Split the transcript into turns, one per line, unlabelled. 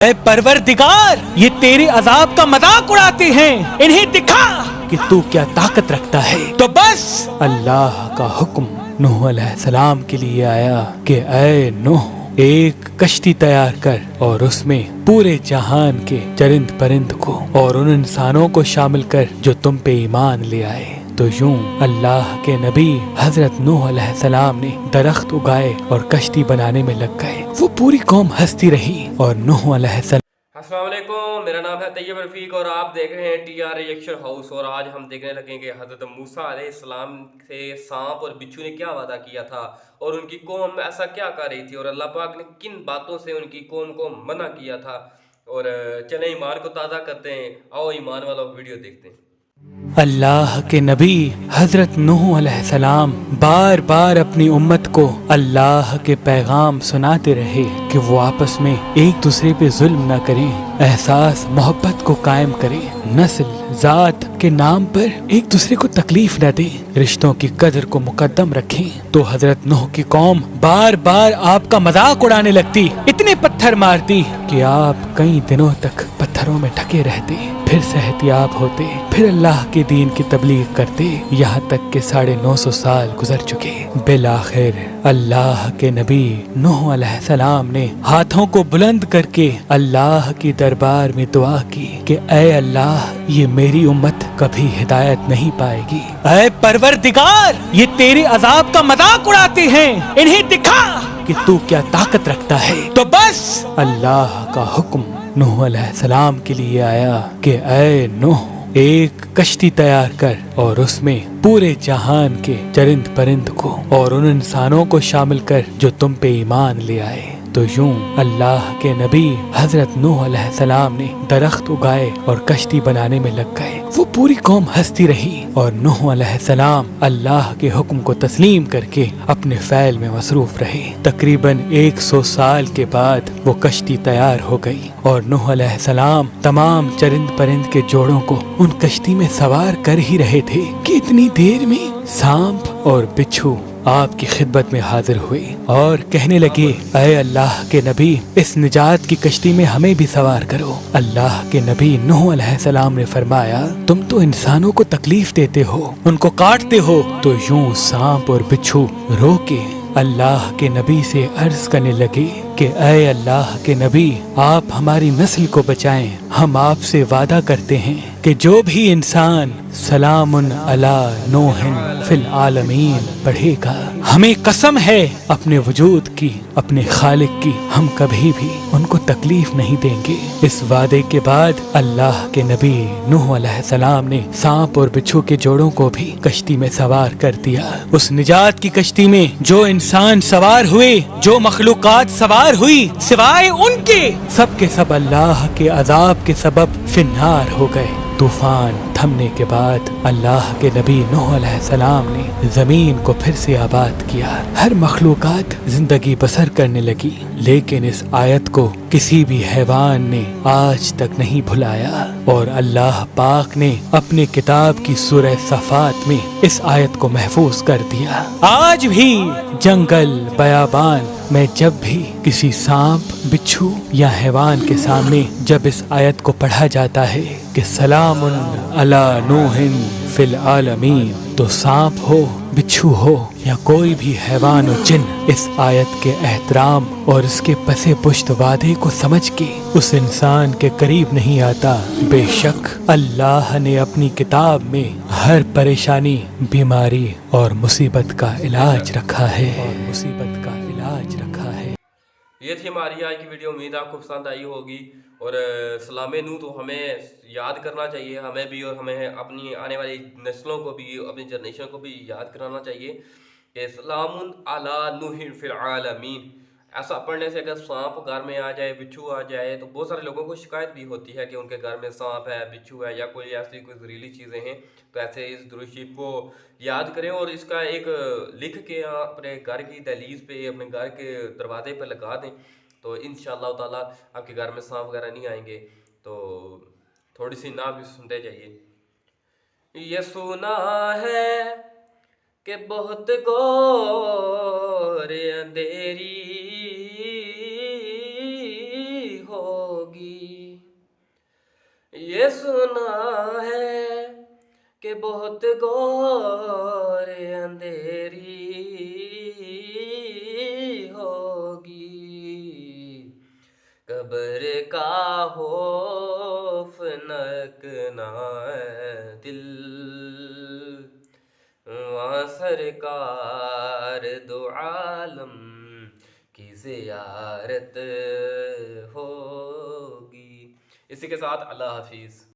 اے پروردگار، یہ تیرے عذاب کا مذاق اڑاتے ہیں، انہیں دکھا کہ تو کیا طاقت رکھتا ہے۔ تو بس اللہ کا حکم نوح علیہ السلام کے لیے آیا کہ اے نوح، ایک کشتی تیار کر اور اس میں پورے جہان کے چرند پرند کو اور ان انسانوں کو شامل کر جو تم پہ ایمان لے آئے۔ تو یوں اللہ کے نبی حضرت نوح علیہ السلام نے درخت اگائے اور کشتی بنانے میں لگ گئے۔ وہ پوری قوم ہنستی رہی اور نوح علیہ السلام۔
السلام علیکم، میرا نام ہے طیب رفیق اور آپ دیکھ رہے ہیں ٹی آر ریئیکشن ہاؤس۔ اور آج ہم دیکھنے لگیں کہ حضرت موسیٰ علیہ السلام سے سانپ اور بچھو نے کیا وعدہ کیا تھا اور ان کی قوم ایسا کیا کر رہی تھی اور اللہ پاک نے کن باتوں سے ان کی قوم کو منع کیا تھا۔ اور چلیں ایمان کو تازہ کرتے ہیں، آؤ ایمان والا ویڈیو دیکھتے ہیں۔
اللہ کے نبی حضرت نوح علیہ السلام بار بار اپنی امت کو اللہ کے پیغام سناتے رہے کہ وہ آپس میں ایک دوسرے پہ ظلم نہ کریں، احساس محبت کو قائم کریں، نسل ذات کے نام پر ایک دوسرے کو تکلیف نہ دیں، رشتوں کی قدر کو مقدم رکھیں۔ تو حضرت نوح کی قوم بار بار آپ کا مذاق اڑانے لگتی، اتنے پتھر مارتی کہ آپ کئی دنوں تک پتھروں میں ڈھکے رہتے، پھر صحت یاب ہوتے، پھر اللہ کے دین کی تبلیغ کرتے، یہاں تک کہ 950 سال گزر چکے۔ بالآخر اللہ کے نبی نوح علیہ السلام نے ہاتھوں کو بلند کر کے اللہ کی دربار میں دعا کی کہ اے اللہ، یہ میری امت کبھی ہدایت نہیں پائے گی۔ اے پروردگار، یہ تیرے عذاب کا مذاق اڑاتے ہیں، انہیں دکھا کہ تو کیا طاقت رکھتا ہے۔ تو بس اللہ کا حکم نوح علیہ السلام کے لیے آیا کہ اے نوح، ایک کشتی تیار کر اور اس میں پورے جہان کے چرند پرند کو اور ان انسانوں کو شامل کر جو تم پہ ایمان لے آئے۔ تو یوں اللہ کے نبی حضرت نوح علیہ السلام نے درخت اگائے اور کشتی بنانے میں لگ گئے۔ وہ پوری قوم ہنستی رہی اور نوح علیہ السلام اللہ کے حکم کو تسلیم کر کے اپنے فعل میں مصروف رہے۔ تقریباً 100 سال کے بعد وہ کشتی تیار ہو گئی اور نوح علیہ السلام تمام چرند پرند کے جوڑوں کو ان کشتی میں سوار کر ہی رہے تھے کہ اتنی دیر میں سانپ اور بچھو آپ کی خدمت میں حاضر ہوئے اور کہنے لگے اے اللہ کے نبی، اس نجات کی کشتی میں ہمیں بھی سوار کرو۔ اللہ کے نبی نوح علیہ السلام نے فرمایا، تم تو انسانوں کو تکلیف دیتے ہو، ان کو کاٹتے ہو۔ تو یوں سانپ اور بچھو رو کے اللہ کے نبی سے عرض کرنے لگے کہ اے اللہ کے نبی، آپ ہماری نسل کو بچائیں، ہم آپ سے وعدہ کرتے ہیں کہ جو بھی انسان سلام علی نوح فی العالمین پڑھے گا، ہمیں قسم ہے اپنے وجود کی، اپنے خالق کی، ہم کبھی بھی ان کو تکلیف نہیں دیں گے۔ اس وعدے کے بعد اللہ کے نبی نوح علیہ السلام نے سانپ اور بچھو کے جوڑوں کو بھی کشتی میں سوار کر دیا۔ اس نجات کی کشتی میں جو انسان سوار ہوئے، جو مخلوقات سوار ہوئی، سوائے ان کے سب اللہ کے عذاب کے سبب فی النار ہو گئے۔ طوفان تھمنے کے بعد اللہ کے نبی نوح علیہ السلام نے زمین کو پھر سے آباد کیا، ہر مخلوقات زندگی بسر کرنے لگی، لیکن اس آیت کو کسی بھی حیوان نے آج تک نہیں بھلایا اور اللہ پاک نے اپنے کتاب کی سورہ صفات میں اس آیت کو محفوظ کر دیا۔ آج بھی جنگل بیابان میں جب بھی کسی سانپ، بچھو یا حیوان کے سامنے جب اس آیت کو پڑھا جاتا ہے کہ سلام علی نوح فی العالمین، تو سانپ ہو، بچھو ہو یا کوئی بھی حیوان و جن اس آیت کے احترام اور اس کے پسے پشت وعدے کو سمجھ کے اس انسان کے قریب نہیں آتا۔ بے شک اللہ نے اپنی کتاب میں ہر پریشانی، بیماری اور مصیبت کا علاج رکھا ہے،
یہ تھی ہماری آج کی ویڈیو، امید آپ کو پسند آئی ہوگی۔ اور سلام نو تو ہمیں یاد کرنا چاہیے، ہمیں بھی اور ہمیں اپنی آنے والی نسلوں کو بھی، اپنی جنریشن کو بھی یاد کرانا چاہیے کہ سلام علی نوح فی العالمین۔ ایسا پڑھنے سے اگر سانپ گھر میں آ جائے، بچھو آ جائے، تو بہت سارے لوگوں کو شکایت بھی ہوتی ہے کہ ان کے گھر میں سانپ ہے، بچھو ہے یا کوئی ایسی کوئی زہریلی چیزیں ہیں، تو ایسے اس درود شریف کو یاد کریں اور اس کا ایک لکھ کے اپنے گھر کی دہلیز پہ، اپنے گھر کے دروازے پہ لگا دیں، تو انشاءاللہ تعالیٰ آپ کے گھر میں سانپ وغیرہ نہیں آئیں گے۔ تو تھوڑی سی نعت بھی سنتے جائیے۔ یہ سنا ہے کہ بہت گھور اندھیری ہوگی، ہوگی. یہ سنا ہے کہ بہت گور اندھیری ہوگی. قبر کا خوفناک نہ ہے دل، وہاں سرکار دو عالم کی زیارت ہوگی. اسی کے ساتھ اللہ حافظ.